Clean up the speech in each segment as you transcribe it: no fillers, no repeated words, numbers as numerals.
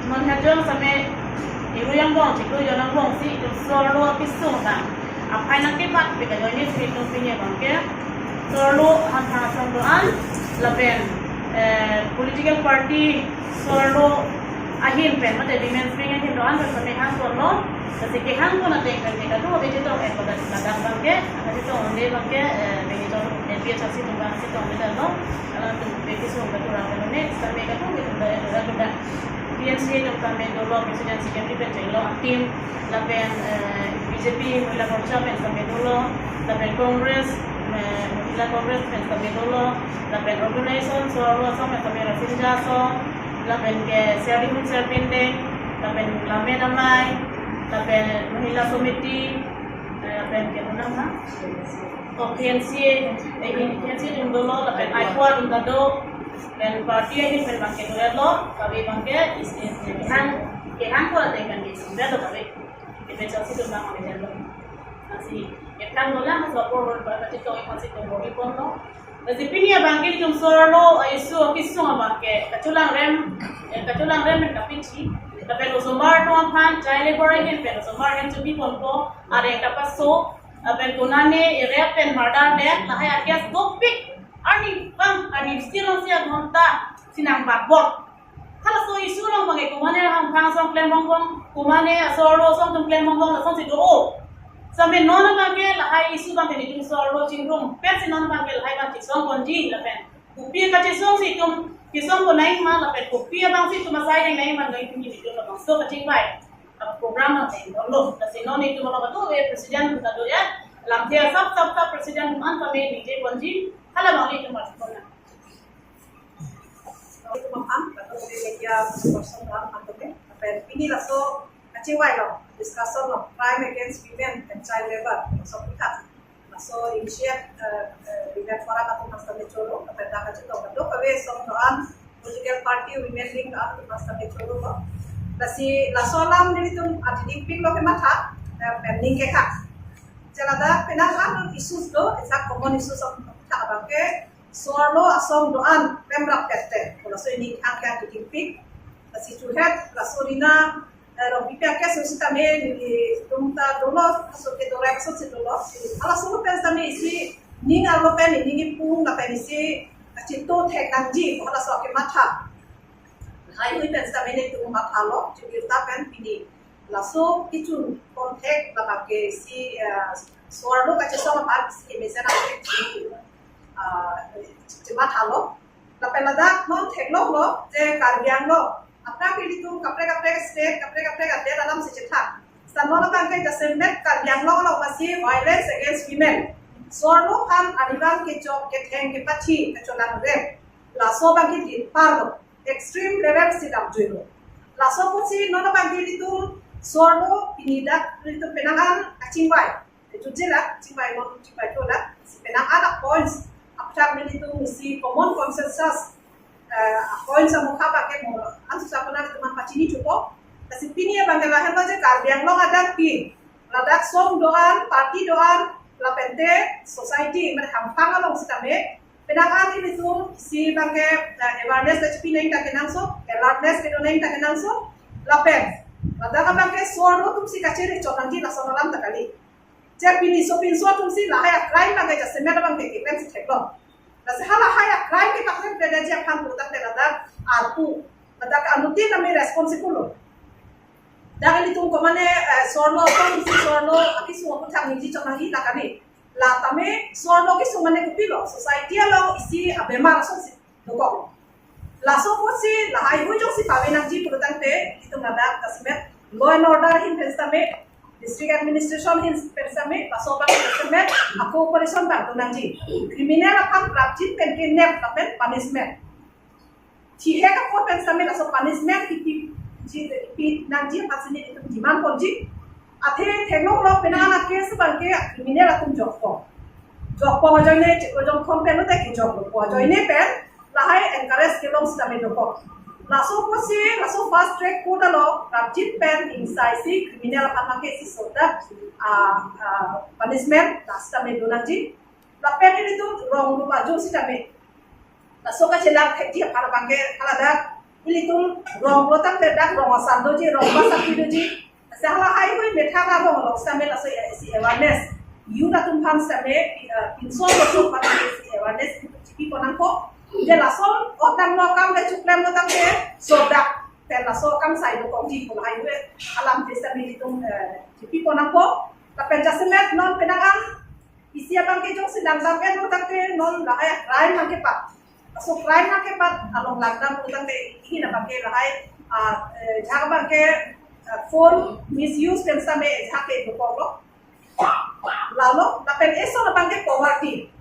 menhajon sampai ibu yang bong cikgu yang bong si itu selalu pisung kan apa yang kipat bika ini itu punya bangke selalu hantar santuan lapen political party selalu ahin pen mata di mainstream yang doan sampai hang selalu ketika hang pun ada yang kerja tu habis itu pada ladang bangke habis itu onde bangke begitu dia saksi tunggang si tong beda lo kalau tu begitu betul orang ini sampai itu gitu dah PNC yang kami dulu presiden secretary penjelo tim lapen BJP Mahila Morcha pen kami dulu lapen Kongres Mahila Kongres pen kami dulu lapen organisation suara sama kami rafinja so lapen ke sharing serpinde lapen lame namai lapen Mahila Committee lapen ke nama PNC yang dulu lapen Aikwa Indado dan parti ini berbangkit lo, kami bangkit hang ko ada kan di sini lo kami kita cakap itu bang kami lo masih kan lo lah masuk por berarti itu masih tu bagi pun lo jadi punya bangkit itu solo isu kisu bangkit keculang rem tapi sih tapi lo sumber tu apa cahaya borai kan pero sumber kan cumi pun ko ada yang dapat so apa kunane area pen mardar deh lah ya kias topik ani still siya gonta sinang bakbor kala so isu lang bangai kumane hang phang som plan mong kumane asoro som tum plan mong som si do sampai non bangai la hai isu bangai ni soro chingrung pet si non bangai la hai ban ti som konji la pen kupia ka ti som si tum ki som ko nai ma la pen kupia bang si tum sai nai man ngai tum ni tu la bang so ka ting bai program na ting lo la si non itu lo ka presiden ka do ya lam dia sab presiden man kami ni je konji kalau mau itu masuk mana? Itu paham atau media personal atau apa? Ini langsung kecewa loh, discussion loh, crime against women and child labor, langsung kita, langsung initiate women forum atau master mencolo, apa yang dah kacau, betul? Kami soal political party women link atau master mencolo loh. Langsung lam jadi tu ada dipping loh kemana? Pending kekak. Jadi penanganan isu tu, exact common isu tak bangke suarlo asom doan pemrak tete kalau so ini angkat dikimpik si curhat rasulina robipia ke susita me di tumta dolo so ke dorek so se dolo ala so pensa me isi ning alo pen ning pung na pen isi cito tek nanji kalau so ke mata hai hui pensa me ne tu mata lo jadi pen pini laso itu kontek bangke si suarlo kaca sama pat si mesena cuma halo, tapi nada non teknolog lo, je karbiang lo, apa pilih tu kapre state, kapre ada dalam sejarah. Sama lo kan kita semet karbiang lo masih violence against women. Soalnya kan adiban kecok keteng kepaci kecolan rem, laso bagi di parlo, extreme level sidam jual. Laso pun si non bagi itu soalnya pinidak itu penangan acingbai, itu jelas acingbai non acingbai tu lah, penang ada points. Apakah itu misi common consensus poin sama pakai mau antus apa nanti teman pacini cukup tapi ini ya bangga aja karbiang lo ada pi ladak som doan parti doan lapente society mereka hampang lo sitame penakan itu si bangga awareness HP naik tak kenangso awareness itu naik tak kenangso lapen ladak bangga suara tuh si kacir cokanti lah sama lam tak kali jadi ini sopin suatu si lah ya crime bangga jadi mereka bangga kita sih ceklo Nasi hala haya crime kita kan beda aja kan putar terada arpu, ada anutin kami responsible. Dan ini tuh kemana sorno kan si sorno aki semua pun cang hiji cang lagi tak kami. Lah kami sorno ki semua ne kupilo society lo isi abemar so si dokong. Lah so pun si lah hai hujung si pawe nangji putar te itu nada kasimet law and order hin pensame district administration hin pensame pasokan pensame aku operation bang nangji criminal akan prapjit pen kidnap tapi punishment Cihe ka po pensame laso punishment iti nangji pasini itu jiman ponji ate teknolog lo penana case bangke criminal atum jokpo joine jong kompen te ki jokpo joine pen lahai encourage kilong stame doko laso fast track ko dalo prapjit pen inside criminal akan make si soda punishment stame donanji la pen itu wrong lupa jo si tame laso ka chelak theti para bangke alada ilitung rong botak pedak rong sandoji rong basak doji salah hai hui metha ka rong lo samel aso si awareness yu na tum phan same pinso lo pa si awareness ki konan ko je la son otan lo kam le chuklem lo tam ke sodak ten la so kam sai lo kong ji ko hai hui alam disability ki konan ko ta penjasemet non pedangan isia bang ke jong sidang sampai lo tak ke non la ai rai mang ke pa so crime na ke pat along lockdown putan te ini na bangke lahai jhaga bangke phone misuse pen same jhake dokolo lalo na pen eso na bangke poverty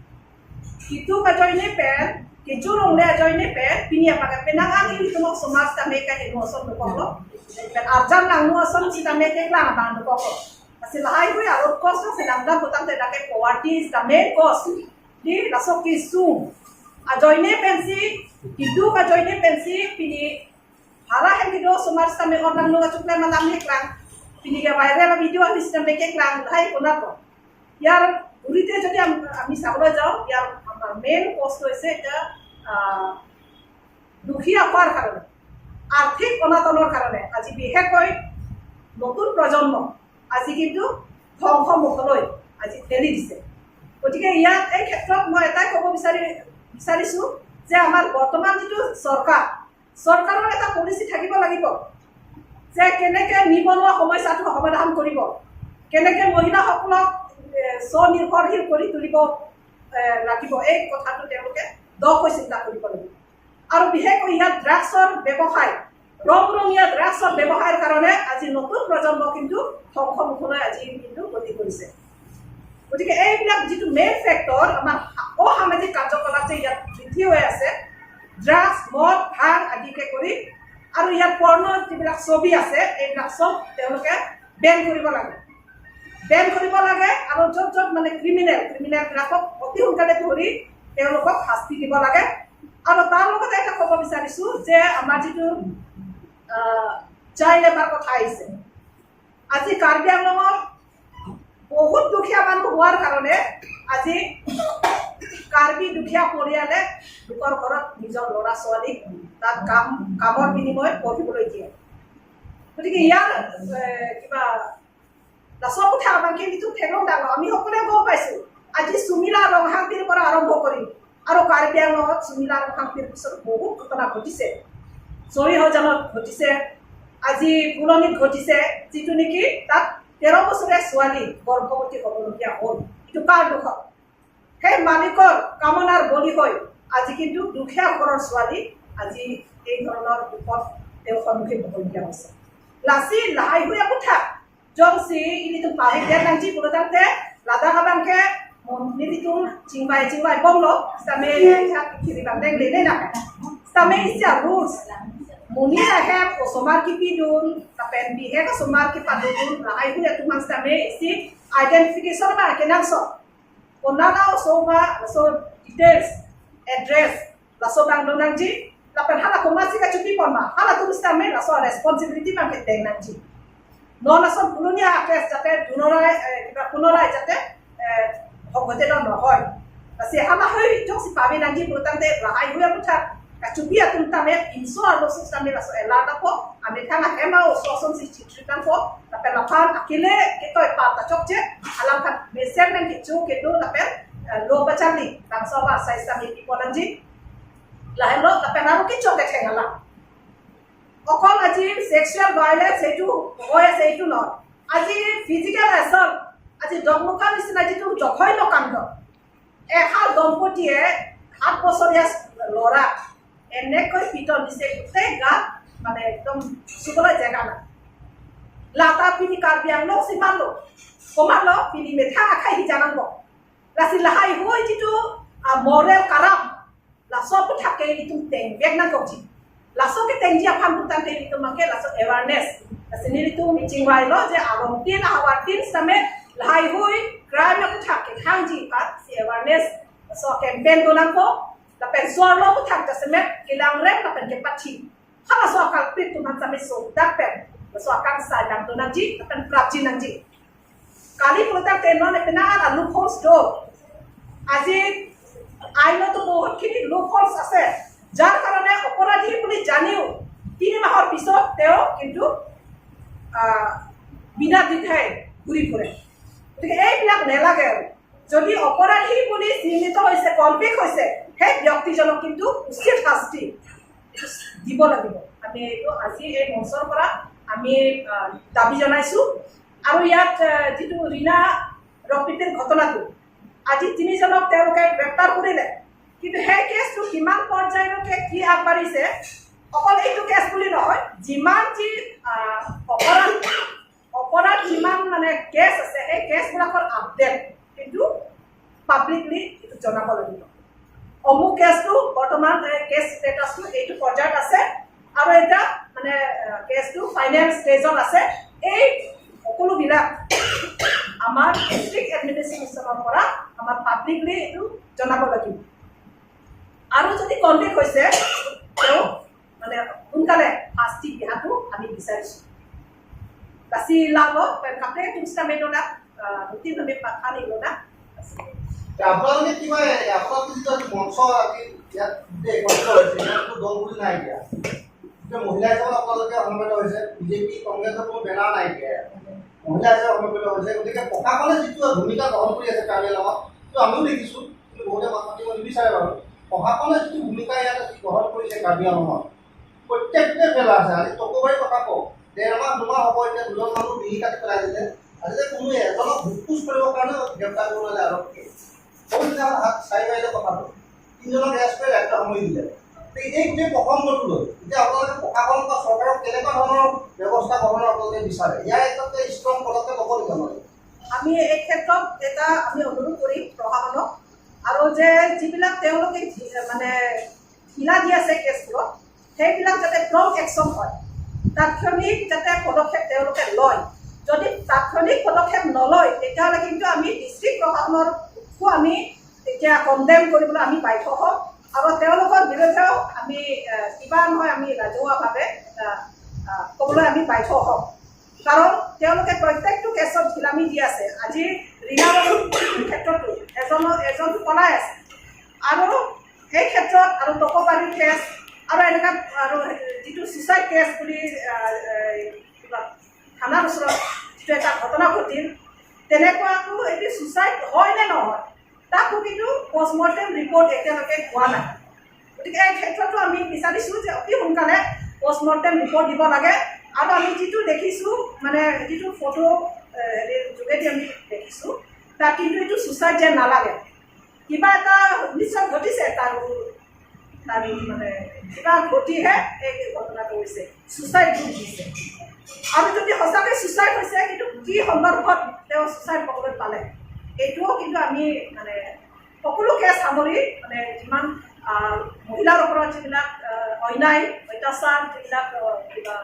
itu ka joine pen ke jurong le joine pen pinia pakai penangan ini tumo somas tame ka eno so dokolo pen arjam nang no som ci tame ke lang bang dokolo kasi lahai hu ya of course se lockdown putan te dake poverty is the main cause di laso ki sum ajoine pensi hidu ajoine pensi pini hara hendido sumar same orang lu chukle malam heklang pini ga viral video ami sistem beklang hai konato yar urite jodi ami sabro jao yar amar main cost hoise eta দুখিয়া হওয়ার কারণে আর্থিক অনাটনের কারণে আজি বিশেষকৈ নতুন প্রজন্ম আজি কিন্তু ধ্বংস মুখলৈ আজি ঠেলি দিছে গতিকে ইয়াত এই ক্ষেত্ৰত মই এটাই ক'ব বিচাৰিছো যে আমাৰ বৰ্তমান যিটো চৰকাৰৰ এটা পলিচি থাকিব লাগিব যে কেনেকৈ নিবনুৱা সমস্যাটো সমাধান কৰিব কেনেকৈ মহিলাসকলক স্বনিৰ্ভৰশীল কৰি তুলিব লাগিব এই কথাটো তেওঁলোকে দকৈ চিন্তা কৰিব লাগিব আৰু বিশেষকৈ ইয়াত ড্ৰাগছৰ ব্যৱসায় ৰঙৰঙীয়া ড্ৰাগছৰ ব্যৱসায়ৰ কাৰণে আজি নতুন প্ৰজন্ম কিন্তু ধ্বংসমুখলৈ আজি কিন্তু গতি কৰিছে গতিকে এইবিলাক যিটো মেইন ফেক্টৰ আমাৰ অসামাজিক কাৰ্যকলাপ যে ইয়াত বৃদ্ধি হৈ আছে ড্ৰাগছ মদ ভাং আদিকে কৰি আৰু ইয়াত পৰ্ণ যিবিলাক ছবি আছে এইবিলাক চব তেওঁলোকে বেন কৰিব লাগে আৰু য'ত য'ত মানে ক্ৰিমিনেলবিলাকক অতি সোনকালে ধৰি তেওঁলোকক শাস্তি দিব লাগে আৰু তাৰ লগতে এটা ক'ব বিচাৰিছোঁ যে আমাৰ যিটো চাইল্ড লেবাৰ কথা আহিছে আজি কাৰ্বি আংলঙত বহুত দুখীয়া মানুহ হোৱাৰ কাৰণে আজি কাৰ্বি দুখীয়া পৰিয়ালে লোকৰ ঘৰত নিজৰ ল'ৰা ছোৱালীক তাত কামৰ বিনিময়ত পঢ়িবলৈ দিয়ে গতিকে ইয়াৰ কিবা লাচৰ কথা আমাকে যিটো ঠেঙৰ ডাঙৰ আমি সকলোৱে গম পাইছোঁ আজি চুমিলা ৰংহাংটিৰ পৰা আৰম্ভ কৰি আৰু কাৰ্বি আংলঙত চুমিলা ৰংহাংটিৰ পিছত বহুত ঘটনা ঘটিছে চৰিহজানত ঘটিছে আজি ফুলনিত ঘটিছে যিটো নেকি তাত 13 বছৰীয়া ছোৱালী গৰ্ভৱতী হ'বলগীয়া হ'ল এইটো কাৰ দুখত সেই মালিকৰ কামনাৰ বলি হৈ আজি কিন্তু দুখীয়া ঘৰৰ ছোৱালী আজি এই ধৰণৰ দুখত তেওঁ সন্মুখীন হ'বলগীয়া হৈছে লাচি লাহাই হৈ কথা জংচি ইলিটো পাহে দিয়া নাঞ্চি পুরোটাতে লাদা কাবাংকে নিদিটো চিংবাই বংলো সামে যা কিরি বান্দে দেনে না সামে ইসা রুলস মুনি আহে ওসমার কি পিদুন তাপেন বিহে কা সোমার কি পাদুন লাহাই হৈ তুমান সামে ইসি আইডেন্টিফিকেশন বা কেনাংস Onana soba so details address la so bang donanji la pen hala ko masi ka chuti pon ma hala tu stame la so responsibility ma ke tenanji no na so pununia akes jate punorai jate hogote no hoy asi hala hoy jok si pabe nanji putante la ai huya puta ka chupi atun tame inso alo so stame la so elada ko ame thana hema o so son si chitritan ko la pen la pan akile ke toy pa ta chokche alam kan besen nan kichu ke do la pen lo bachani tang so ba sai sami ki polanji la helo la pen aru kichu ke thengala okol aji sexual violence etu hoy ase etu no aji physical assault aji dogmuka nisina jitu jokhoi no kand ehal dompotie 8 বছৰীয়া লৰা এনেকৈ পিটন দিছে গোটেই গাত মানে একদম সুবলা জায়গা না লাতা পিনি কাৰ্বি আংলং সিমালো কমালো পিনি মেথা খাই জানাঙ্গ লাসি লাহাই হই যিটো মৰেল কাৰাম লাসব থাকে ইটো টেং বেগনা কজি লাসকে টেংজিয়া ফান পুতান্তে ইটো মাকে লাস এৱাৰনেছ লাসি নিলিটো মিটিং বাইলো যে আগম তিন আৱাৰ তিন সামে লাহাই হই ক্ৰাইম থাকে খাংজি পাত সি awareness so campaign dolan ko la pen so lo ko thak tasme kilang rem la pen ke pachi hala so kal pit tu man same so dak pen so kan sa dam dolan ji la pen prapji nang ji kali protak ten no ne pena ala loopholes do আজি আইনত বহুত খিনি loopholes আছে যাৰ কাৰণে অপৰাধী বুলি জানিও 3 মাহৰ পিছত তেওঁ কিন্তু বিনা দ্বিধাই ঘূৰি ফুৰে গতিকে এইবিলাক নেলাগে আৰু যদি অপৰাধী বুলি চিহ্নিত হৈছে কনভিক্ট হৈছে সেই ব্যক্তিজনক কিন্তু উচিত শাস্তি দিব লাগিব আমি এইটো আজি এই মঞ্চৰ পৰা আমি দাবী জনাইছোঁ আৰু ইয়াত যিটো ৰীনা ৰফিকৰ ঘটনাটো আজি 3 জনক তেওঁলোকে গ্ৰেপ্তাৰ কৰিলে কিন্তু সেই কেছটো কিমান পৰ্যায়লৈকে কি আগবাঢ়িছে অকল এইটো কেছ বুলি নহয় যিমান যি অপৰাধ যিমান মানে কেছ আছে সেই কেছবিলাকৰ আপডেট কিন্তু পাব্লিকলি এইটো জনাব লাগিব অমুক কেছটো বৰ্তমান কেছ ষ্টেটাছটো এইটো পৰ্যায়ত আছে আৰু এটা মানে কেছটো ফাইনেল ষ্টেজত আছে এই সকলোবিলাক আমাৰ ডিষ্ট্ৰিক্ট এডমিনিষ্ট্ৰেশ্যনৰ পৰা আমাৰ পাব্লিকলি এইটো জনাব লাগিব আৰু যদি কনভিক্ট হৈছে তেওঁ মানে সোনকালে শাস্তি দিয়াটো আমি বিচাৰিছোঁ Kasi lago, kapre kung sa meron na, hindi na may patani ko na. আপোনালোকে কিবা আপোনালোকে যিটো মঞ্চ ইয়াত একত্ৰিত হৈছে ইয়াতো দল বুলি নাই এতিয়া এতিয়া মহিলা হিচাপত আপোনালোকে সমবেত হৈছে বিজেপি কংগ্ৰেছৰ কোনো বেনাৰ নাই এতিয়া মহিলা হিচাপে সমবেত হৈছে গতিকে প্ৰশাসনে যিটো ভূমিকা গ্ৰহণ কৰি আছে কাৰ্বি আংলঙত সেইটো আমিও দেখিছোঁ কিন্তু বহুতে মাত মাতিব নিবিচাৰে বাৰু প্ৰশাসনে যিটো ভূমিকা ইয়াত গ্ৰহণ কৰিছে কাৰ্বি আংলঙত প্ৰত্যেকটোৱে ফেলা আছে আজি টকবাৰী কথা কওঁ 1.5 মাহ 2 মাহ হ'ব এতিয়া দুজন মানুহ বিহি কাটি পেলাই দিলে আজি কোনো এজনক ঘুটপুচ কৰিবৰ কাৰণে গ্ৰেপ্তাৰ কৰিব নালাগে আৰক্ষীয়ে সৌদিনা হাত চাই মাৰিলে কথাটো 3 জনক এৰেষ্ট কৰি ৰাজ্য সামৰি দিলে এই গোটেই প্ৰসংগটো লৈ এতিয়া আপোনালোকে প্ৰশাসন বা চৰকাৰক কেনেকুৱা ধৰণৰ ব্যৱস্থা গ্ৰহণৰ আপোনালোকে বিচাৰে ইয়াৰ এটা ষ্ট্ৰং পদক্ষেপ ল'ব লাগিব মানে আমি এই ক্ষেত্ৰত এটা আমি অনুৰোধ কৰিম প্ৰশাসনক আৰু যে যিবিলাক তেওঁলোকে মানে ঢিলা দি আছে কেছবোৰত সেইবিলাক যাতে প্ৰম্প একশ্যন হয় তাৎক্ষণিক যাতে পদক্ষেপ তেওঁলোকে লয় যদি তাৎক্ষণিক পদক্ষেপ নলয় তেতিয়াহ'লে কিন্তু আমি ডিষ্ট্ৰিক্ট প্ৰশাসনকো আমি এতিয়া কণ্ডেম কৰিবলৈ আমি বাধ্য হ'ম আৰু তেওঁলোকৰ বিৰুদ্ধেও আমি কিবা নহয় আমি ৰাজহুৱাভাৱে ক'বলৈ আমি বাধ্য হ'ম কাৰণ তেওঁলোকে প্ৰত্যেকটো কেছত ঢিলামি দি আছে আজি ৰীনা ক্ষেত্ৰতো এজনটো পলাই আছে আৰু সেই ক্ষেত্ৰত আৰু টকবাৰীৰ কেছ আৰু এনেকুৱা আৰু যিটো ছুইচাইড কেছ বুলি কিবা থানাৰ ওচৰত যিটো এটা ঘটনা ঘটিল তেনেকুৱাটো এইটো ছুইচাইড হয় নে নহয় তাকো কিন্তু পষ্টমৰ্টেম ৰিপৰ্ট এতিয়ালৈকে হোৱা নাই গতিকে এই ক্ষেত্ৰতো আমি বিচাৰিছোঁ যে অতি সোনকালে পষ্টমৰ্টেম ৰিপৰ্ট দিব লাগে আৰু আমি যিটো দেখিছোঁ মানে যিটো ফটো যোগেদি আমি দেখিছোঁ তাত কিন্তু এইটো ছুইচাইড যেন নালাগে কিবা এটা নিশ্চয় ঘটিছে তাৰ মানে কিবা ঘটিহে এই ঘটনাটো হৈছে ছুইচাইড ঘটিছে আৰু যদি সঁচাকৈ ছুইচাইড হৈছে কিন্তু কি সন্দৰ্ভত তেওঁ ছুইচাইড হ'বলৈ পালে এইটোও কিন্তু আমি মানে সকলো কেছ সামৰি মানে যিমান মহিলাৰ ওপৰত যিবিলাক অন্যায় অত্যাচাৰ যিবিলাক কিবা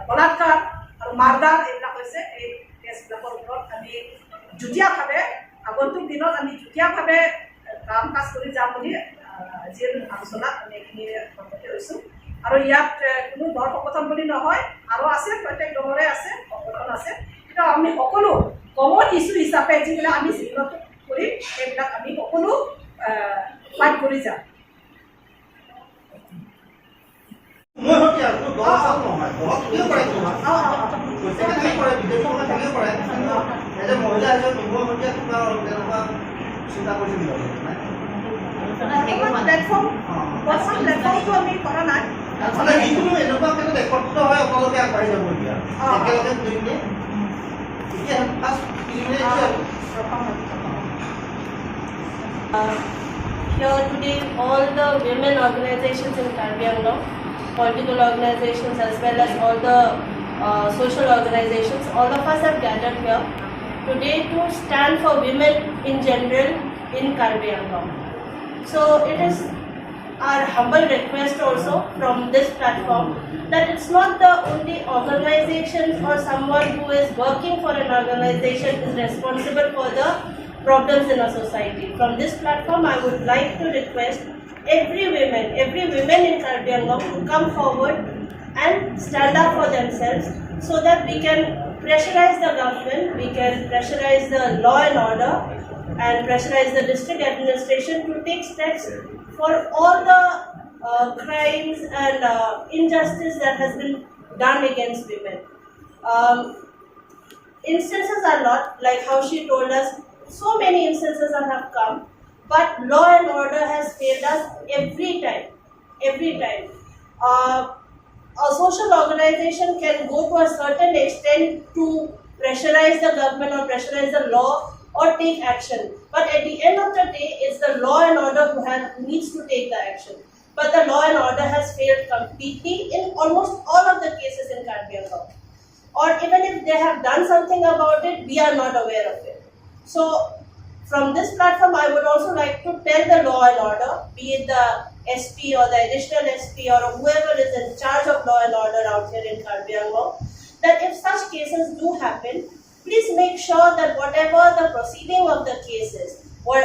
বলাৎকাৰ আৰু মাৰদাৰ এইবিলাক হৈছে এই কেছবিলাকৰ ওপৰত আমি যুটীয়াভাৱে আগন্তুক দিনত আমি যুটীয়াভাৱে কাম কাজ কৰি যাম বুলি আজিৰ আলোচনাত আমি এইখিনি সম্মতি হৈছোঁ আৰু ইয়াত কোনো দল সংগঠন বুলি নহয় আৰু আছে প্ৰত্যেক দলৰে আছে সংগঠন আছে কিন্তু আমি সকলো কমন ইছ্যু হিচাপে যিবিলাক আমি চিহ্নিত কৰিম সেইবিলাক আমি সকলো ফাইট কৰি যাম প্লেটফৰ্মটো আমি কৰা নাই যিকোনো এনেকুৱা ক্ষেত্ৰত একত্ৰিত হয় আপোনালোকে আগবাঢ়ি যাব এতিয়া একেলগে কৰিলে এতিয়া Here today, all the women organizations in Karbi Anglong, political organizations as well as all the social organizations, all of us have gathered here today to stand for women in general in Karbi Anglong. So it is our humble request also from this platform that it's not the only organization or someone who is working for an organization is responsible for the problems in our society. From this platform, I would like to request every woman in Karbi Anglong to come forward and stand up for themselves so that we can pressurize the government, we can pressurize the law and order and pressurize the district administration to take steps for all the crimes and injustice that has been done against women. Instances are not, like how she told us, so many instances that have come, but law and order has failed us every time. Every time. A social organization can go to a certain extent to pressurize the government or pressurize the law or take action. But at the end of the day, it's the law and order who needs to take the action. But the law and order has failed completely in almost all of the cases in Karbi Anglong. Or even if they have done something about it, we are not aware of it. So from this platform, I would also like to tell the law and order, be it the SP or the additional SP or whoever is in charge of law and order out here in Karbi Anglong, that if such cases do happen, please make sure that whatever the proceeding of the case is, or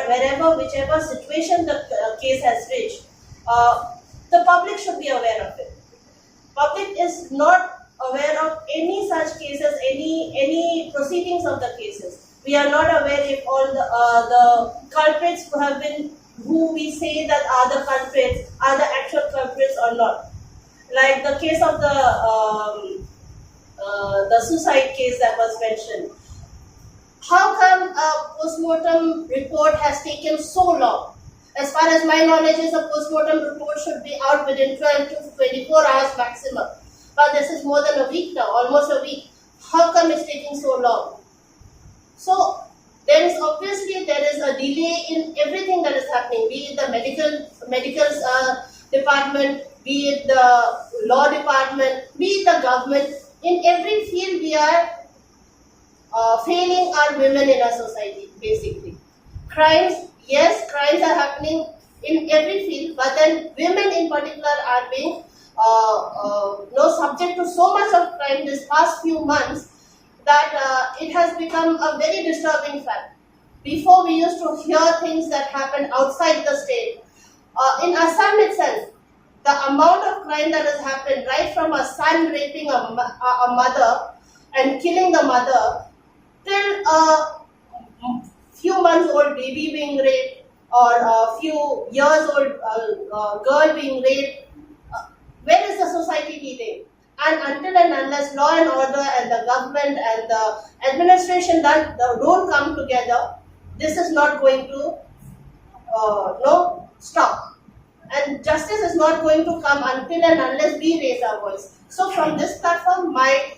whichever situation the case has reached, the public should be aware of it. Public is not aware of any such cases, any proceedings of the cases. We are not aware if all the culprits who we say that are the culprits, are the actual culprits or not. Like the case of the suicide case that was mentioned. How come a postmortem report has taken so long? As far as my knowledge is, a postmortem report should be out within 12 to 24 hours maximum. But this is more than a week now, almost a week. How come it's taking so long? So there is a delay in everything that is happening, be it the medical department, be it the law department, be it the government. In every field, we are failing our women in our society, basically. Crimes, yes, crimes are happening in every field, but then women in particular are being subject to so much of crime this past few months that it has become a very disturbing fact. Before, we used to hear things that happened outside the state. In Assam itself, the amount of crime that has happened, right from a son raping a mother and killing the mother, till a few months old baby being raped, or a few years old girl being raped, where is the society leading? And until and unless law and order and the government and the administration don't come together, this is not going to stop. And justice is not going to come until and unless we raise our voice. So from this platform, my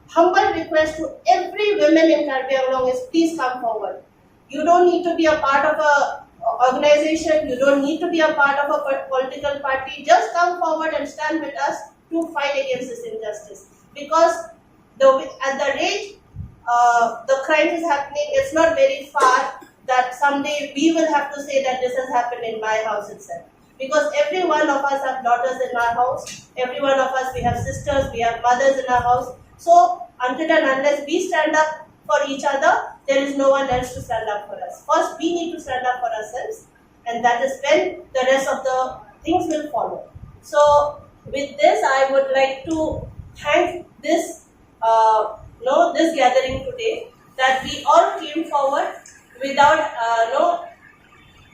humble request to every woman in Karbi Anglong is, please come forward. You don't need to be a part of a organization, you don't need to be a part of a political party. Just come forward and stand with us to fight against this injustice. Because at the rate the crime is happening, it's not very far that someday we will have to say that this has happened in my house itself. Because every one of us have daughters in our house, every one of us, we have sisters, we have mothers in our house. So until and unless we stand up for each other, there is no one else to stand up for us. First, we need to stand up for ourselves, and that is when the rest of the things will follow. So with this, I would like to thank this this gathering today, that we all came forward without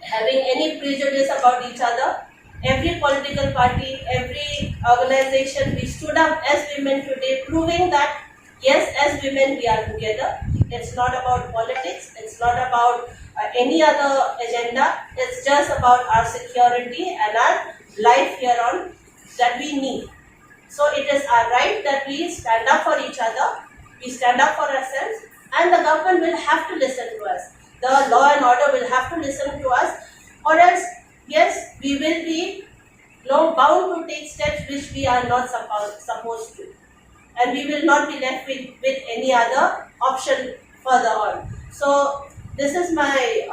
having any prejudice about each other. Every political party, every organization, we stood up as women today, proving that yes, as women we are together. It's not about politics, it's not about any other agenda, it's just about our security and our life here on that we need. So it is our right that we stand up for each other, we stand up for ourselves, and the government will have to listen to us. The law and order will have to listen to us, or else, yes, we will be bound to take steps which we are not supposed to. And we will not be left with any other option further on. So this is my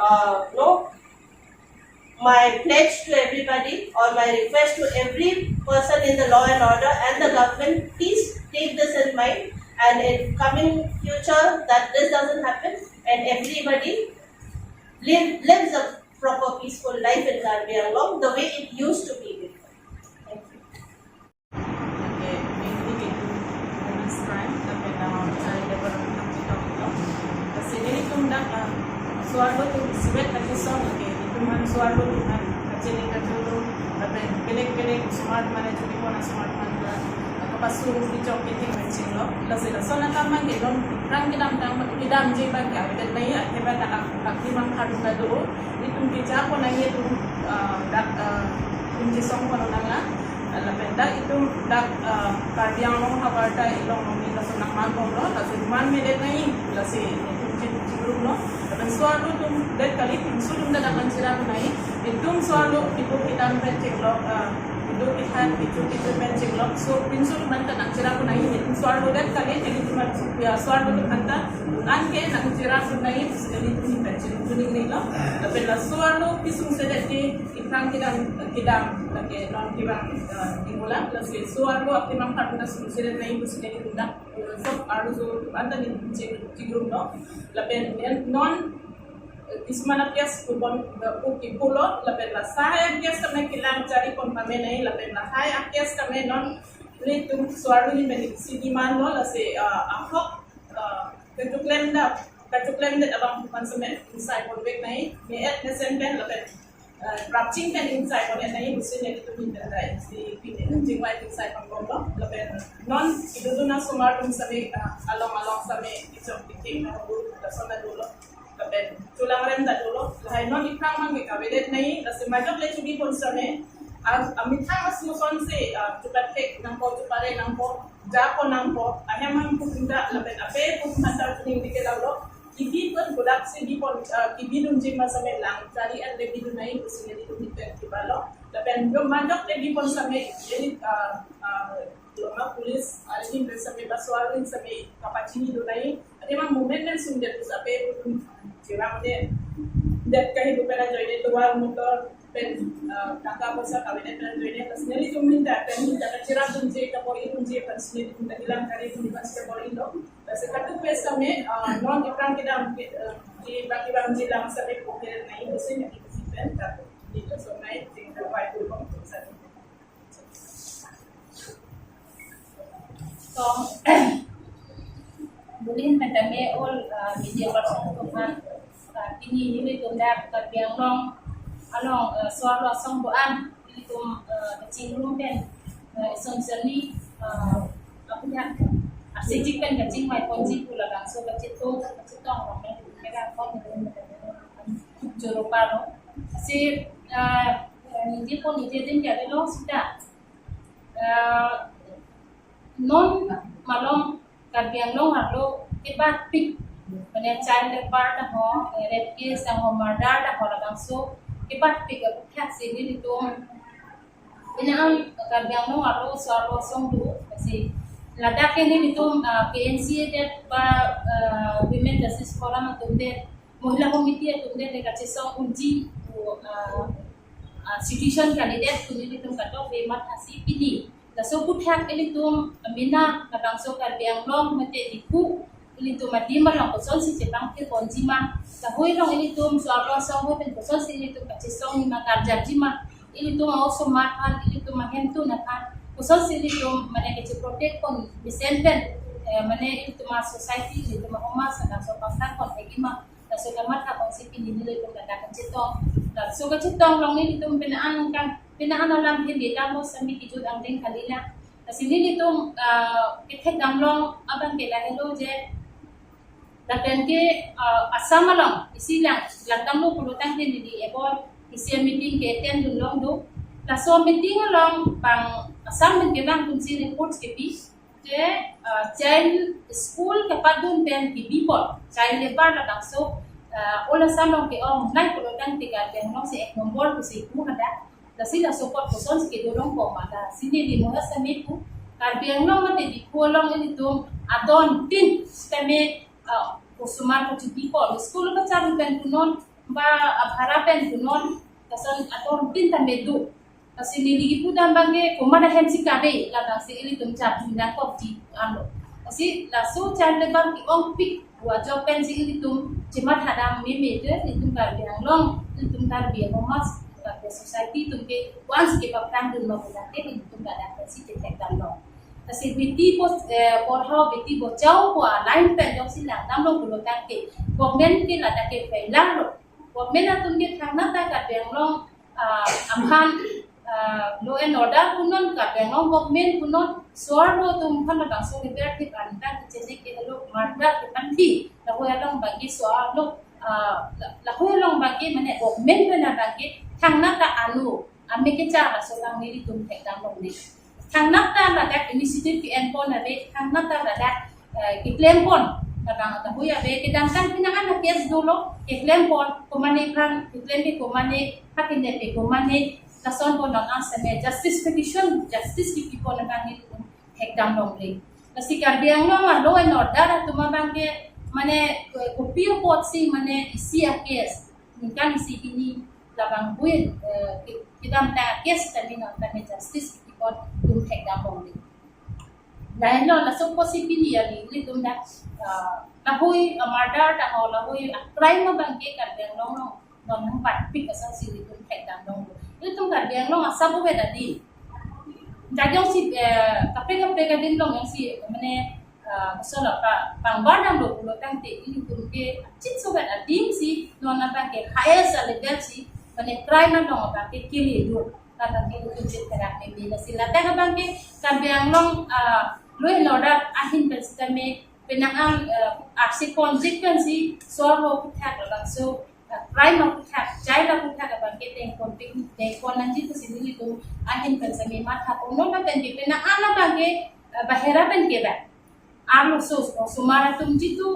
my pledge to everybody, or my request to every person in the law and order and the government. Please take this in mind, and in coming future that this doesn't happen and everybody lives a proper peaceful life in Karbi Anglong the way it used to be before. Thank you. Okay, mainly itu women's crime tapi saya dapat mengambil kasi ini tundak suarga tu sibet tapi song okay itu man suarga tu kan chini ka dulu lapen pilih smart mana jadi pun smart mana kapasur di jok itu mencing lo lasila so na tamang gilon rang kidam je bagi ada nai ada tak aktifan kadu kadu itu bija ko nai itu dak kunci song ko nanga lapenda itu dak kardiang long habarta ilong ni laso nak magom lo laso man mede nai lasi kunci group lo lapen sualu tum det kali pinsulum da dakan sira nai itum sualu ibu kidam pencing lo itu kita mencing lo so pinsul manta nak sira nai itum sualu det kali jadi cuma ya sualu tu kanta angke nak sira nai sekali tu pencing tu ni lo lapen la sualu pisung sedeti ikrang kidam lagi non kibang dimula lagi sualu aktimang karena sulusiran nai busine tunda so aru so anda ni cigrum lo lapen non ismana pias kupon uki pulo lapen la saya pias kami kilang cari pon kami nai lapen la saya pias kami non litung sualu ni menik sidiman lo la se ahok kecuklem da abang konsumen inside pon bek nai me et nesen pen lapen rapching pen inside pon nai busine itu minta dai si pin jingwai inside pon lo lapen non itu tu na sumarum sami along sami itu tiking na guru da sona dulu lapen tulang rem da dulu lahai non ikrang mang ke kabedet nai la se majok le chubi pon same amitha mas muson se chupat tek nang po japo nang po ahemam punda lapen ape pun hantar tuning dike lo kibi pun budak se di pon kibi dun jing masame lang cari an le bidun nai busine di tumipen kibalo lapen yo majok le di pon same jadi loma pulis ini bersama baswarin same kapacini do nai ade mang moment dan sunde ape cirang de dat kehidupan joine tua motor pen kakak besar kabinet dan joine personally tu minta pen minta cirang tunje kapori tunje personally minta hilang kali tu pas kapori lo sekatu pesa me non ikrang kidam di bagi bang jilang sampai pokok nai mesin yang itu pen tapi itu so nai tinggal buat tu pun satu so bulin metame all media person tuhan kini ini tundak terbiang long along suara song doan itu kecil rumah pen essentially aku lihat asik pen kecil mai ponji pula langsung kecil tong orang mereka kau juru palo si ini pun ini jadi lo sudah non malong terbiang long harlo kebat pik Mane child labor da ho rape case da ho murder da ho langsung ibat piga khat sini itu ina ang kabyang no aro swaro song du kasi ladak ini itu PNC det ba women justice forum atunde mohila committee atunde de kasi song unji situation candidate tuni itu kato be mat hasi pini da so kuthat ini tu mina langsung kabyang long mate diku ini tu madima lang kosong si cepang ke konjima tahui long ini tu suara song ho pen kosong si ini tu kacesong ni makar jajima ini tu mau somakan ini tu mahem tu nakan kosong si ini tu mana kece protect kon disenten mana ini tu mas society ini tu mahoma sedang so pasang kon egima so kamat ka kon si pini ni tu kata kacetong so kacetong long ini tu pinaan alam hindi tamo sami kijud ang ding kalila kasi ini tu kitek damlong abang kela hello je Laten ke asam long isilang latang mo pulutan din di ebon isi meeting ke ten dulong do la so meeting long pang asam men ke bang kunsi reports ke pi je child school ke padun pen ki bipol child labor la bang so ola samong ke ong nai pulutan tiga ben long si ek nombor ku si ku hada la si la support ko son ke dulong ko mata sini di mo sa me ku karbiang long mate di ko long ini tu adon tin steme kusumar ko tipiko school ka charu pen kunon ba abhara pen kunon kasan aton tin tamedu kasi niligi pudan bange kumana hensi kade la kasi ili tum chat na ko ti ano kasi la so child labor ki ong pik wa job pen si ili tum jimat hadam me de tum ka biang long tum tar bi homas ka society tum ke once ke papang dun ma pudan te tum ka da si te tek long kasi biti po porho biti bo jauh po line pen jauh sila tamlo pulo tangke government ke la take failang lo government atun ke thangna ta ka biang long amhan law and order kunon Karbiang Long government kunon suara tumhan na bangso liberty anda kecil ke lalu marda kepanti lahu long bagi suara lo lahu long bagi mana government mana bagi thang nata anu ame ke cara solang ni tum thekdam long ni thang nata la dak initiative PN pon ade thang nata la dak claim pon kadang tahu ya be kedang kan pinangan na kes dulu claim pon komane kan claim ke komane hakin de komane kason pon nang asame justice petition justice ki pon nang ni hekdam long ni kasi Karbiang Long law and order tumabang ke mane kopio pot si mane isi a kes kan isi kini labang buin kidam ta kes tami na tami justice ki pon tum hekdam long ni dahil lo la so possibility ni tum na lahui murder ta ho lahui crime ma bang ke Karbiang Long non nang pat pik asa si tum hekdam long itu Karbiang Long asabu be dadi jajong si kapre ka din long yang si mane solo pa pangbadam lo pulo tang te ini ke chit so be adim si non na ke highest level si mane crime na long ta ke kili do ta ke tu chit kara me bi na sila ta ka bang ke Karbiang Long lo en order ahin pe sisteme penangan aksi consequence solo puthak la so crime of puthak jai la puthak bang ke teng konflikt te konanji tu sini tu ahin pe sisteme matha ono na ben ke penangan na bang ke bahera ben ke ba arlo so sumara tum jitu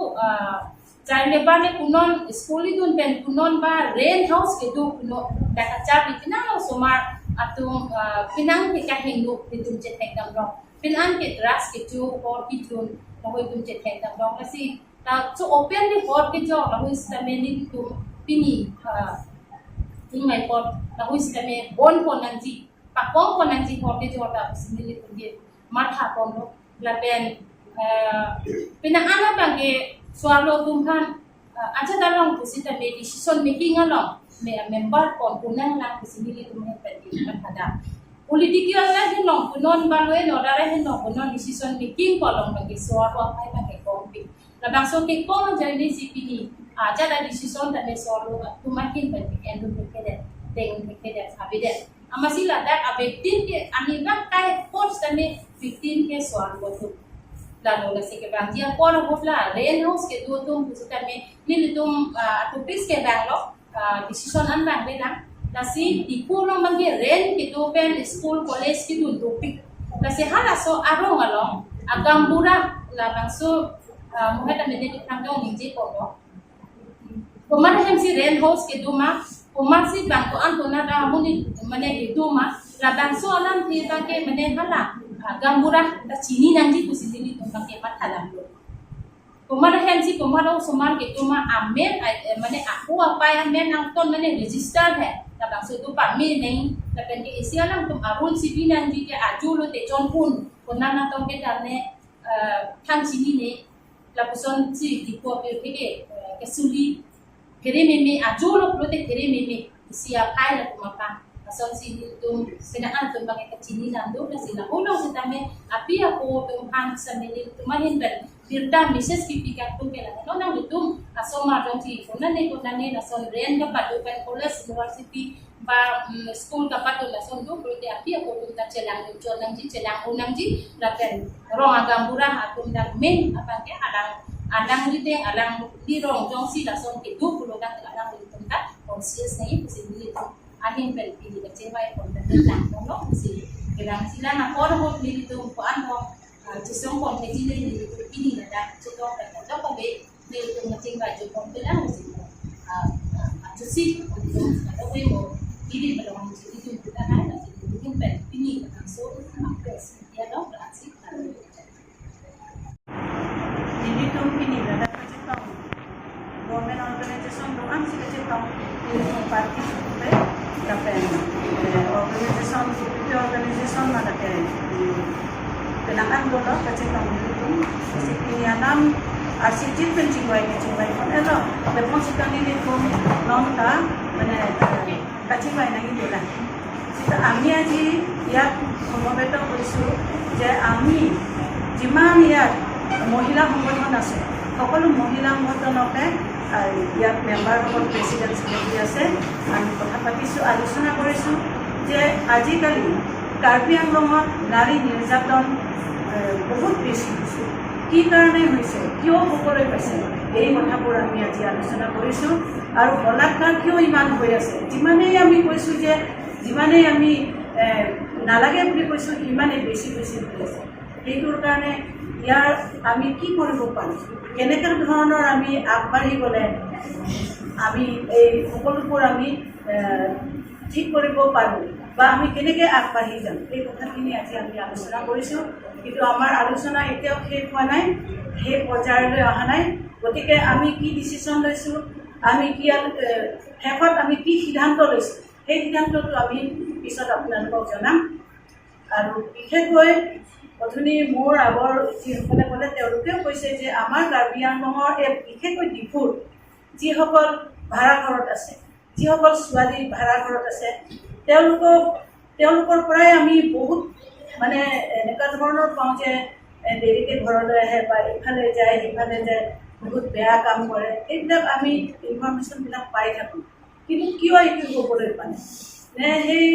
jai le ba ne kunon skuli dun pen kunon ba rain house ke tu kuno daka chapi pinang sumar atung pinang ke ka hindu tum je hekdam long pinang ke drugs ke tu or ki tun lahoy tum je hekdam long kasi ta so open the hot ke jo lahoy sisteme ni tu pini tingai pot lahoy sisteme bon konanji pakong konanji hot ke jo ta sini ni tu je matha pon lo laben pinangana bangke sualo tumhan aja dalong kusita be decision making along member kon kunang lang kusini li tumhen pedi mathada political la hinong kunon balwe no dare hinong kunon decision making kolong bangke sualo ai bangke kompi la bangso ke kong jadi sipini aja da decision da sualo tumakin pedi endu kede teng kede habide amasila dak abektin ke anibang kai force tane 15 ke sualo tu lalu nasi ke bang dia pon hotla rain house ke tu tum kita me ni tum topis ke bang lo decision an bang bela nasi di pulo mangi rain ke tu pen school college ke tu topik nasi hala so arong along agam pura la bang so muheta me de tangdong ni je ko komar hem si rain house ke tu ma komar si bang ko an to na da muni mane itu ma la bang so alam ti bang ke mane hala gambura da chini nanji kusini tumpa ke mathalam lo komara hensi komara somar ke tuma amen mane aku apa yang men ang ton mane register hai ta bang so tu pa mi nei ta pen ke asia lang tum arul sibi nanji ke ajulo te chonpun konana tom ke darne thang chini ne la puson si di ko ke ke suli kere me ajulo lo te kere me sia kai la tumapa asal sini tum senaan tum bagi kecini nandu na sila ulong sitame api ako tum hang sa mili tumahin ben birda mises kipika tum kela no nang tum asoma dong si kunane na son ren ka padu pen college university ba school ka padu la son do prote api ako tum ta chelang jonang ji chelang unang ji la pen rong agambura atum dan men apa ke alang rite alang di rong jong si la son ke du pulo ka alang tum ta conscious nei possibility ahin pen pilih kecewa pun tentang tolong si bilang sila na por ho pilih tu ko ano cisong kon ke jini ini nada cetong dan cetong ko be tu ngecing baju kon bilang si cuci untuk atau be mo pilih belum itu kita ada si bikin pen ini langsung akses dia dong berhasil ini tu ini nada cetong government organization doang si cetong ini parti dapat organisasi mana ke kenangan bola kecil kami itu sekianan asyik pencingwai pun elo lepas kita ni pun nonta mana kecingwai lagi bola kita ami aji ya betul isu je ami jiman ya mohila hongkong nasi kalau mohila hongkong nasi আৰু ইয়াত মেম্বাৰসকল president secretary আছে। আমি কথা পাতিছোঁ, আলোচনা কৰিছোঁ যে আজিকালি কাৰ্বি আংলঙত নাৰী নিৰ্যাতন বহুত বেছি হৈছে। কি কাৰণে হৈছে, কিয় হ'বলৈ পাইছে, এই কথাবোৰ আমি আজি আলোচনা কৰিছোঁ। আৰু বলাৎকাৰ কিয় ইমান হৈ আছে, যিমানেই আমি কৈছোঁ যে যিমানেই আমি নালাগে বুলি কৈছোঁ সিমানেই বেছি হৈ আছে। সেইটোৰ কাৰণে ইয়াৰ আমি কি কৰিব পাৰোঁ, কেনেকুৱা ধৰণৰ আমি আগবাঢ়ি গ'লে আমি এই সকলোবোৰ আমি ঠিক কৰিব পাৰোঁ বা আমি কেনেকৈ আগবাঢ়ি যাম, এই কথাখিনি আজি আমি আলোচনা কৰিছোঁ। কিন্তু আমাৰ আলোচনা এতিয়াও শেষ হোৱা নাই, সেই পৰ্যায়লৈ অহা নাই। গতিকে আমি কি ডিচিশ্যন লৈছোঁ, আমি কি শেষত আমি কি সিদ্ধান্ত লৈছোঁ, সেই সিদ্ধান্তটো আমি পিছত আপোনালোকক জনাম। আৰু বিশেষকৈ অথনি মোৰ আগৰ যিসকলে ক'লে তেওঁলোকেও কৈছে যে আমাৰ কাৰ্বি আংলঙৰ এই বিশেষকৈ ডিফুৰ যিসকল ভাড়াঘৰত আছে, যিসকল ছোৱালী ভাড়াঘৰত আছে, তেওঁলোকৰ পৰাই আমি বহুত মানে এনেকুৱা ধৰণৰ পাওঁ যে দেৰিকৈ ঘৰলৈ আহে বা ইফালে যায় সিফালে যায়, বহুত বেয়া কাম কৰে। এইবিলাক আমি ইনফৰ্মেশ্যনবিলাক পাই থাকোঁ। কিন্তু কিয় এইটো হ'বলৈ পায় নে, সেই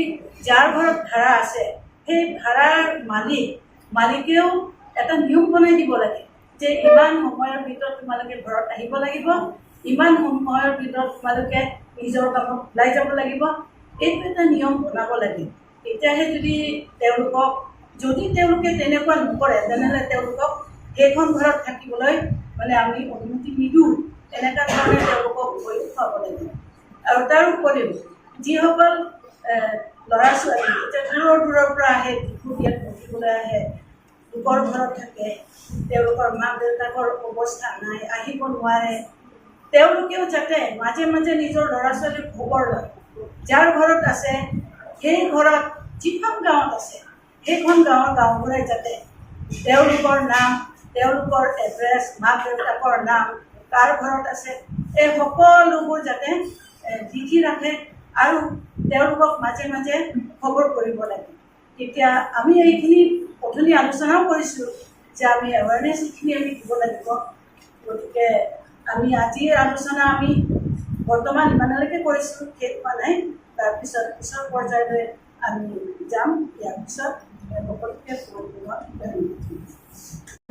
যাৰ ঘৰত ভাড়া আছে সেই ভাড়াৰ মালিকেও এটা নিয়ম বনাই দিব লাগে যে ইমান সময়ৰ ভিতৰত তোমালোকে ঘৰত আহিব লাগিব, ইমান সময়ৰ ভিতৰত তোমালোকে নিজৰ কামত ওলাই যাব লাগিব। এইটো এটা নিয়ম বনাব লাগে। তেতিয়াহে যদি তেওঁলোকে তেনেকুৱা নকৰে তেনেহ'লে তেওঁলোকক সেইখন ঘৰত থাকিবলৈ মানে আমি অনুমতি নিদিওঁ। এনেকুৱা ধৰণে তেওঁলোকক ভয় খুৱাব লাগিব। আৰু তাৰ উপৰিও যিসকল ল'ৰা ছোৱালী এতিয়া দূৰৰ পৰা আহে, ইয়াত পঢ়িবলৈ আহে, লোকৰ ঘৰত থাকে, তেওঁলোকৰ মাক দেউতাকৰ অৱস্থা নাই, আহিব নোৱাৰে, তেওঁলোকেও যাতে মাজে মাজে নিজৰ ল'ৰা ছোৱালীক খবৰ লয়। যাৰ ঘৰত আছে সেই ঘৰত যিখন গাঁৱত আছে সেইখন গাঁওবুঢ়াই যাতে তেওঁলোকৰ নাম, তেওঁলোকৰ এড্ৰেছ, মাক দেউতাকৰ নাম, কাৰ ঘৰত আছে, এই সকলোবোৰ যাতে লিখি ৰাখে আৰু তেওঁলোকক মাজে মাজে খবৰ কৰিব লাগে। তেতিয়া আমি এইখিনি অথনি আলোচনাও কৰিছোঁ যে আমি এৱাৰনেছ এইখিনি আমি দিব লাগিব। গতিকে আমি আজিৰ আলোচনা আমি বৰ্তমান ইমানলৈকে কৰিছোঁ, শেষ হোৱা নাই। তাৰপিছত পিছৰ পৰ্যায়লৈ আমি যাম। ইয়াৰ পিছত সকলোকে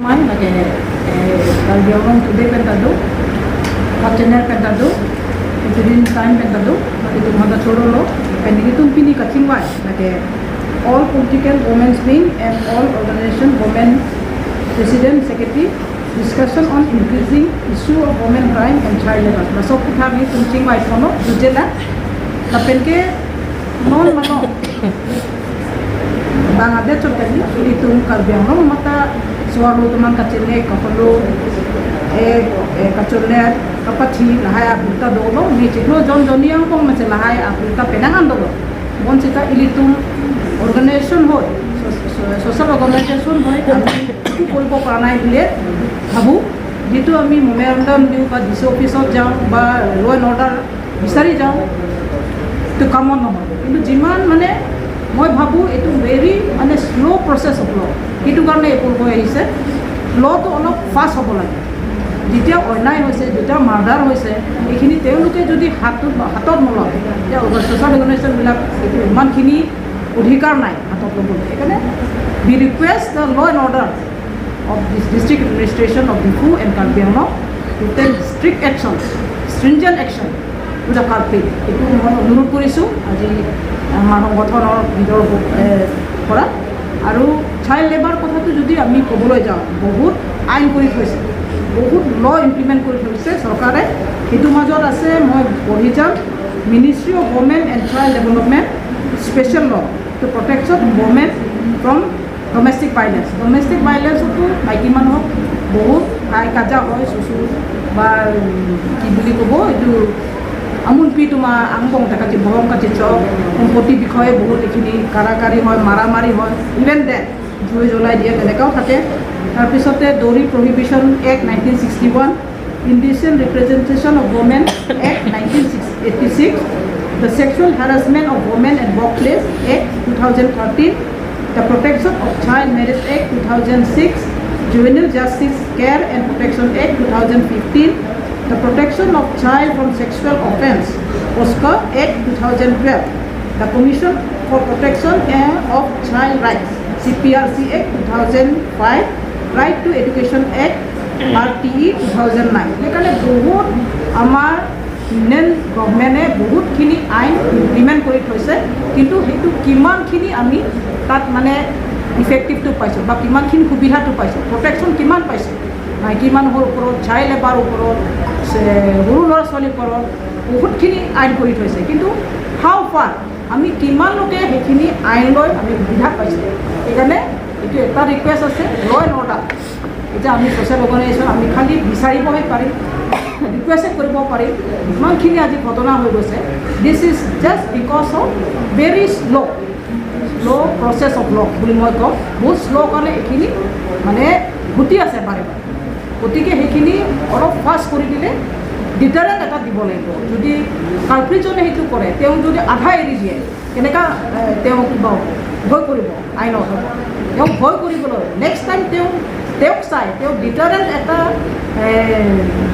Karbi Anglong today pentado, Hottener pentado, Iturin time pentado, itu mada chorolo, and itu pini kachingwai, like all political women's wing and all organization women president secretary discussion on increasing issue of women crime and child labor. Masuk kita ni chingwai kono, jujela, tapi ke non mano. Bang ada contohnya itu Karbi Anglong mata suara teman kecilnya kapalo kacurnya kapachi lahai abuta dolo ni ciklo John yang pun macam lahai abuta penangan dolo bon cita ilitum organization hoy social organization hoy kami itu kolpo pranai bile habu jitu ami memorandum diu ba DC office jao ba law and order bisari jao itu common no কিন্তু jiman mane মই ভাবোঁ এইটো very মানে slow' process of law'. সেইটো কাৰণে এইবোৰ হৈ আহিছে। ল'টো অলপ ফাষ্ট হ'ব লাগে। যেতিয়া অন্যায় হৈছে, যেতিয়া মাৰ্ডাৰ হৈছে, এইখিনি তেওঁলোকে যদি হাতত নলয়, এতিয়া ছ'চিয়েল অৰ্গেনাইজেশ্যনবিলাক এইটো ইমানখিনি অধিকাৰ নাই হাতত ল'বলৈ। সেইকাৰণে we request the law and order of this district administration of Difu and Karbi Anglong to take strict action, stringent action to the culprit. এইটো মই অনুৰোধ কৰিছোঁ আজি আমাৰ সংগঠনৰ ভিতৰৰ পৰা। আৰু চাইল্ড লেবাৰ কথাটো যদি আমি ক'বলৈ যাওঁ, বহুত আইন কৰি থৈছে, বহুত ল' ইমপ্লিমেণ্ট কৰি থৈছে চৰকাৰে। সেইটোৰ মাজত আছে, মই পঢ়ি যাম, ministry of women and child development special law' to protection women from domestic violence. Domestic ভাইলেঞ্চতো মাইকী মানুহক বহুত হাই কাজা হয়, চুচু বা কি বুলি ক'ব এইটো আমুলপি তোমাৰ আংবং কাটি বৰং কাটি চক সম্পত্তিৰ বিষয়ে বহুত এইখিনি কাৰাকাৰী হয়, মাৰামাৰি হয়, ইভেন ডেথ জুই জ্বলাই দিয়ে, তেনেকুৱাও থাকে। তাৰপিছতে dowry prohibition act 1961, indecent representation of women act 1986, the sexual harassment of women at workplace act 2013, the protection of child marriage act 2006, Juvenile Justice Care and Protection Act 2015, the Protection of Child from Sexual Offence, POSCO Act 2012, the Commission for Protection of Child Rights, CPRC Act 2005, Right to Education Act, RTE 2009. সেইকাৰণে বহুত আমাৰ Indian গভৰ্ণমেণ্টে বহুতখিনি আইন implement কৰি থৈছে, কিন্তু সেইটো কিমানখিনি আমি তাত মানে ইফেক্টিভটো পাইছোঁ বা কিমানখিনি সুবিধাটো পাইছোঁ, প্ৰটেকশ্যন কিমান পাইছোঁ মাইকী মানুহৰ ওপৰত, চাইল্ড লেবাৰৰ ওপৰত, সৰু ল'ৰা ছোৱালীৰ ওপৰত বহুতখিনি আইন কৰি থৈছে, কিন্তু হাউ ফাৰ আমি কিমান লোকে সেইখিনি আইন লৈ আমি সুবিধা পাইছোঁ। সেইকাৰণে এইটো এটা ৰিকুৱেষ্ট আছে, ল এণ্ড অৰ্ডাৰ। এতিয়া আমি ছ'চিয়েল অৰ্গেনাইজেশ্যন আমি খালি বিচাৰিবহে পাৰিম, ৰিকুৱেষ্ট কৰিব পাৰিম। ইমানখিনি আজি ঘটনা হৈ গৈছে, this is just because of very slow' process of law বুলি মই কওঁ। বহুত শ্ল' কাৰণে এইখিনি মানে ঘটি আছে বাৰে বাৰে। গতিকে সেইখিনি অলপ ফাষ্ট কৰি দিলে ডিটাৰেণ্ট এটা দিব লাগিব। যদি কালপ্ৰিটজনে সেইটো কৰে, তেওঁ যদি আধা এৰি দিয়ে, কেনেকুৱা তেওঁ কিবা ভয় কৰিব আইনত, তেওঁ ভয় কৰিবলৈ নেক্সট টাইম তেওঁক চাই তেওঁ ডিটাৰেণ্ট এটা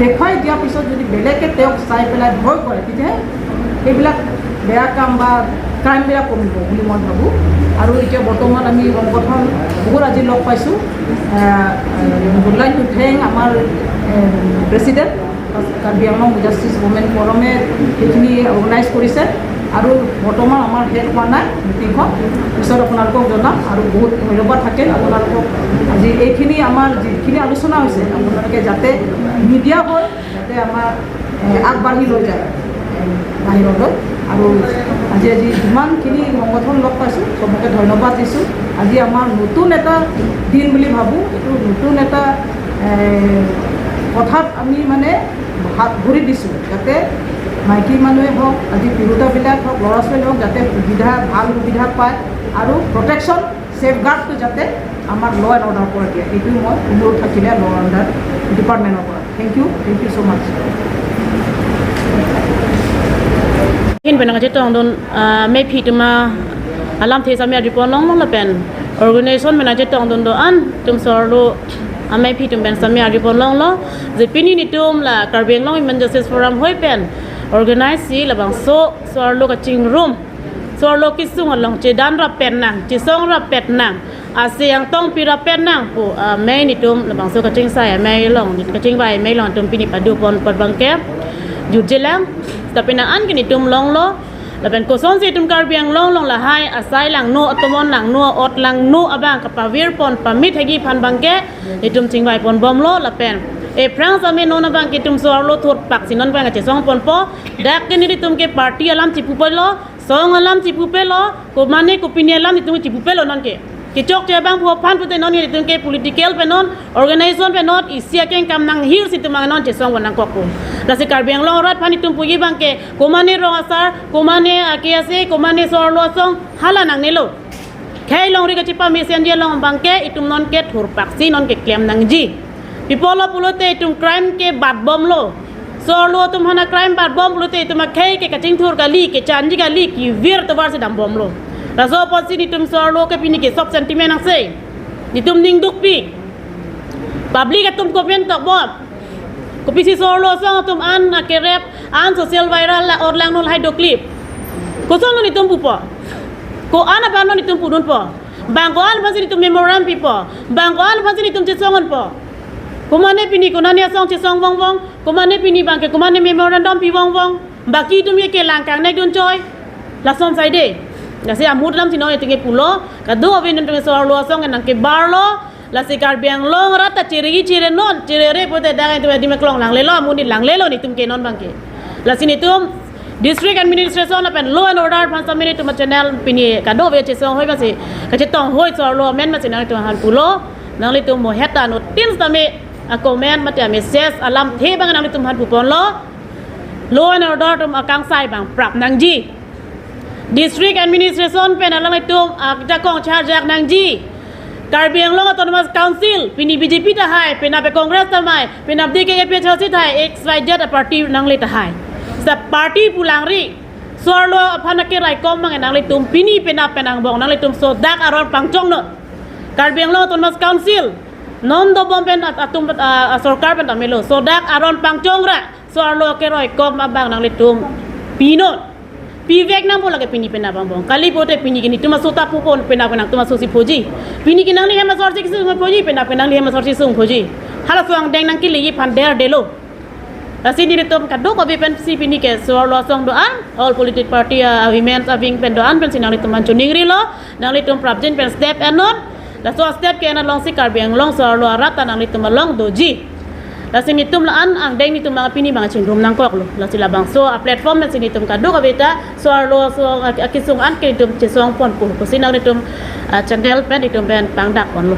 দেখুৱাই দিয়াৰ পিছত যদি বেলেগে তেওঁক চাই পেলাই ভয় কৰে, তেতিয়াহে সেইবিলাক বেয়া কাম বা ক্ৰাইমবিলাক কমিব বুলি মই ভাবোঁ। আৰু এতিয়া বৰ্তমান আমি সংগঠন বহুত আজি লগ পাইছোঁ। would like to thank আমাৰ president Karbi Anglong justice women ফৰমে সেইখিনি অৰ্গেনাইজ কৰিছে, আৰু বৰ্তমান আমাৰ শেষ হোৱা নাই মিটিংখন, পিছত আপোনালোকক জনাম। আৰু বহুত ধন্যবাদ থাকিল আপোনালোকক। আজি এইখিনি আমাৰ যিখিনি আলোচনা হৈছে আপোনালোকে যাতে মিডিয়া হয়, যাতে আমাৰ আগবাঢ়ি লৈ যায় বাহিৰলৈ। আৰু আজি যিমানখিনি সংগঠন লগ পাইছোঁ চবকে ধন্যবাদ দিছোঁ। আজি আমাৰ নতুন এটা দিন বুলি ভাবোঁ, এইটো নতুন এটা কথাত আমি মানে হাত ভৰি দিছোঁ, যাতে মাইকী মানুহে হওক, আজি তিৰোতাবিলাক হওক, ল'ৰা ছোৱালী হওক, যাতে ভাল সুবিধা পায়, আৰু প্ৰটেকশ্যন ছেফগাৰ্ডটো যাতে আমাৰ ল এণ্ড অৰ্ডাৰ পৰা দিয়ে, সেইটো মই অনুৰোধ থাকিলে ল এণ্ড অৰ্ডাৰ ডিপাৰ্টমেণ্টৰ পৰা। Thank you so' much. Hin penang je tong don me phi tuma alam the samya report long long la pen organization mena je tong don do an tum sor lo ame phi tum ben samya report long lo je pini ni tum la karbeng long men justice forum hoi pen organize si la bang so sor lo ka ching room sor lo ki sung long che dan ra pen nang che song ra pet nang asiang tong pi ra pen nang pu me ni tum la bang so ka ching sai me long ka ching bai me long tum pini padu pon bang keหยุดเจลังแต่เป็นอันกันนี่ตุ่มลงโลแล้วเป็นกุศลสิตุ่มการเบียงลงละให้อาศัยหลังโนอัตมอนหลังโนอดหลังโนอบางกับปาวิรปนปามิทกีพันบังแกนี่ตุ่มจิงไว้ปนบอมโลละเป็นพรังสามีโนนบังกิตุ่มสวรโลทุดปักสินนบังกับเจสองปนปอดักกันนี่ตุ่มเกปาร์ตี้อาลัมจิปุเปโลสองอาลัมจิปุเปโลกูมันนี่กูปินีอาลัมนี่ตุ่มจิปุเปโลนั่นเกกิจกเจ้าบางพัวพันพุทธนนนี่ตุ่มเก political เป็นนน organization เป็นนนอิเสียเก่งกำนังฮิลสิตุ่มนนเจสองวันนังกอกกูLasi karbiang long rat pani tum puji bangke komane rong asar komane akiase komane sor lo song hala nang nelo khai long ri ka chipa mesen dia long bangke itum non ke thur paksi non ke klem nang ji pipolo pulote itum crime ke bat bom lo sor lo tum hana crime bat bom pulote itum khai ke kaching thur kali ke chanji kali ki vir to war se dam bom lo raso posi itum sor lo ke pini ke sok sentiment nang sei itum ning duk pi public atum komen tok bom ko pisi solo song tum an akerep an social viral la orlang nol hai do clip ko solo ni tum pupo ko ana ban ni tum pudun po bang ko an phasi ni tum memorandum pipo bang ko an phasi ni tum chesongon po ko mane pini ko nania song chesong wong wong ko mane pini bang ke ko mane memorandum pi wong wong baki tum ye ke lang kang nek don choi la som sai de la se amut lam sino ye tinge pulo ka do aven tum solo song nang ke barlo la sikar biang long rata ciri ciri non ciri re pote dangai tu di meklong lang lelo muni lang lelo ni tum ke non bangke la sini tum district administration la pen law and order pan samini tum channel pini kado ve chesong hoi basi ka chetong hoi so lo men ma sinang tu han pulo nang li tum mo heta no tin sami a comment ma ta message alam the bang nang li tum han pu pon lo law and order tum akang sai bang prap nang ji district administration pen alang li tum ja kong charge nang ji Karbi Anglong Autonomous Council, pini BJP tahai, pinape Congress tamai, pinap DKP Chelsea tahai, XYZ party nangli tahai. Sa party pulangri, suarlo aphanake rai kom mang nangli tum pini pinap penang bong nangli tum so dak aron pangchong no. Karbi Anglong Autonomous Council, non do bompen atum sorkar pen tamelo, so dak aron pangchong ra, soarlo ke roi kom abang nang litum pinot pivek nang bola ke pini pena bang kali pote pini kini tuma sota pupon pena pena tuma sosi phoji pini kinang li hema sorti kisu phoji pena pena li hema sorti sung phoji hala suang deng nang kili pan der delo asini litum kado ko be pen si pini ke soarlo song doan all political party women having pen doan pen sinang litum manchuning rilo nang litum prabjen pen step anot la so step ke na long si karbiang long soarlo rata nang litum long doji la sini tum laan ang deng ni tum mga pini mga chingrum nang kok lo la sila bang so a platform na sini tum kado ka beta so arlo so akisung an ke tum chesong pon ko sinang ni tum channel pen itum ben pang dak pon lo